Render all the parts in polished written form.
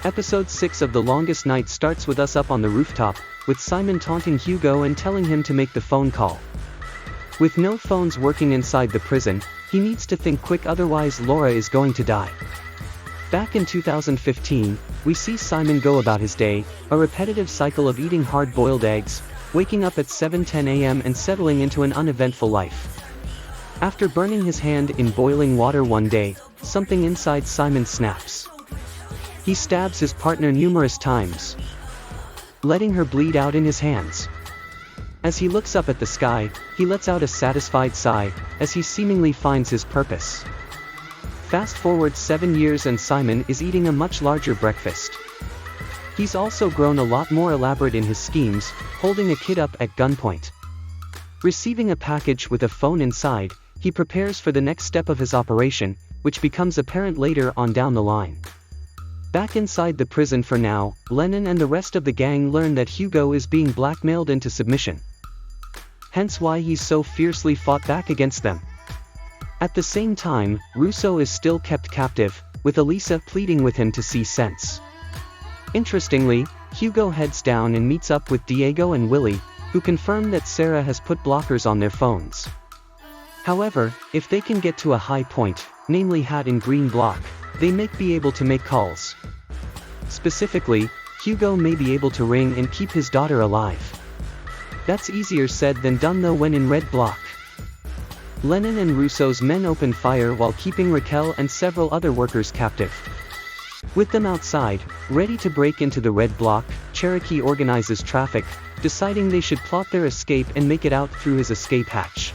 Episode 6 of The Longest Night starts with us up on the rooftop, with Simon taunting Hugo and telling him to make the phone call. With no phones working inside the prison, he needs to think quick, otherwise Laura is going to die. Back in 2015, we see Simon go about his day, a repetitive cycle of eating hard-boiled eggs, waking up at 7:10 a.m. and settling into an uneventful life. After burning his hand in boiling water one day, something inside Simon snaps. He stabs his partner numerous times, letting her bleed out in his hands. As he looks up at the sky, he lets out a satisfied sigh, as he seemingly finds his purpose. Fast forward 7 years and Simon is eating a much larger breakfast. He's also grown a lot more elaborate in his schemes, holding a kid up at gunpoint. Receiving a package with a phone inside, he prepares for the next step of his operation, which becomes apparent later on down the line. Back inside the prison for now, Lennon and the rest of the gang learn that Hugo is being blackmailed into submission. Hence why he's so fiercely fought back against them. At the same time, Ruso is still kept captive, with Elisa pleading with him to see sense. Interestingly, Hugo heads down and meets up with Diego and Willie, who confirm that Sara has put blockers on their phones. However, if they can get to a high point, namely Hat in green block, they may be able to make calls. Specifically, Hugo may be able to ring and keep his daughter alive. That's easier said than done though when in red block. Lennon and Ruso's men open fire while keeping Raquel and several other workers captive. With them outside, ready to break into the red block, Cherokee organizes traffic, deciding they should plot their escape and make it out through his escape hatch.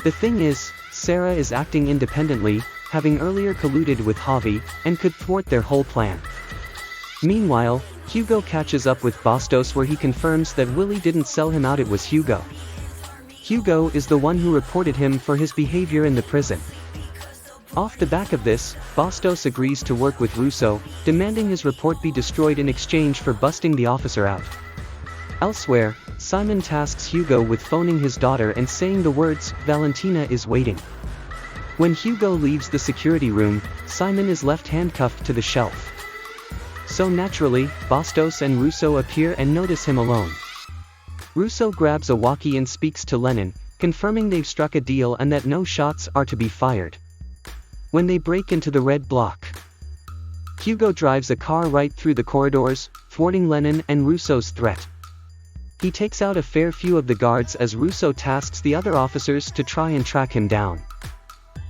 The thing is, Sara is acting independently, having earlier colluded with Javi, and could thwart their whole plan. Meanwhile, Hugo catches up with Bostos where he confirms that Willie didn't sell him out, it was Hugo. Hugo is the one who reported him for his behavior in the prison. Off the back of this, Bostos agrees to work with Ruso, demanding his report be destroyed in exchange for busting the officer out. Elsewhere, Simon tasks Hugo with phoning his daughter and saying the words, "Valentina is waiting." When Hugo leaves the security room, Simon is left handcuffed to the shelf. So naturally, Bostos and Ruso appear and notice him alone. Ruso grabs a walkie and speaks to Lennon, confirming they've struck a deal and that no shots are to be fired. When they break into the red block, Hugo drives a car right through the corridors, thwarting Lennon and Ruso's threat. He takes out a fair few of the guards as Ruso tasks the other officers to try and track him down.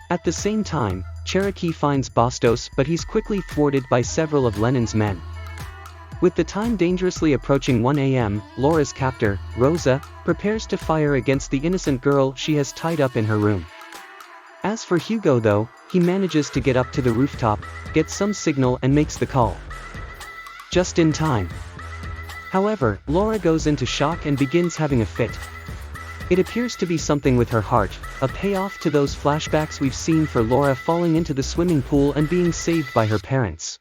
At the same time, Cherokee finds Bostos, but he's quickly thwarted by several of Lennon's men. With the time dangerously approaching 1 a.m., Laura's captor, Rosa, prepares to fire against the innocent girl she has tied up in her room. As for Hugo though, he manages to get up to the rooftop, gets some signal and makes the call. Just in time. However, Laura goes into shock and begins having a fit. It appears to be something with her heart, a payoff to those flashbacks we've seen for Laura falling into the swimming pool and being saved by her parents.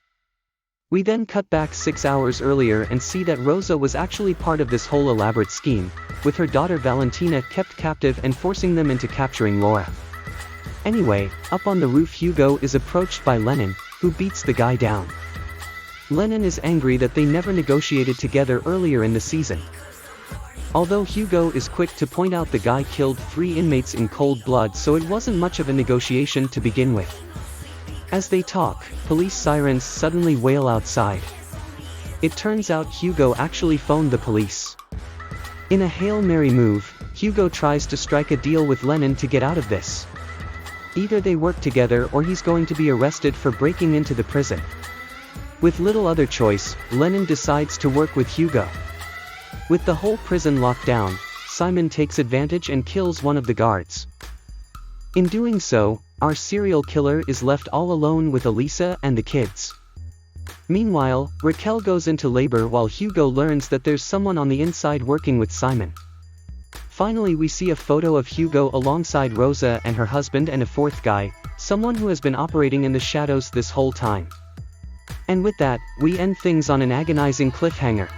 We then cut back 6 hours earlier and see that Rosa was actually part of this whole elaborate scheme, with her daughter Valentina kept captive and forcing them into capturing Laura. Anyway, up on the roof Hugo is approached by Lennon, who beats the guy down. Lennon is angry that they never negotiated together earlier in the season. Although Hugo is quick to point out the guy killed 3 inmates in cold blood, so it wasn't much of a negotiation to begin with. As they talk, police sirens suddenly wail outside. It turns out Hugo actually phoned the police. In a Hail Mary move, Hugo tries to strike a deal with Lennon to get out of this. Either they work together or he's going to be arrested for breaking into the prison. With little other choice, Lennon decides to work with Hugo. With the whole prison locked down, Simon takes advantage and kills one of the guards. In doing so, our serial killer is left all alone with Elisa and the kids. Meanwhile, Raquel goes into labor while Hugo learns that there's someone on the inside working with Simon. Finally we see a photo of Hugo alongside Rosa and her husband and a 4th guy, someone who has been operating in the shadows this whole time. And with that, we end things on an agonizing cliffhanger.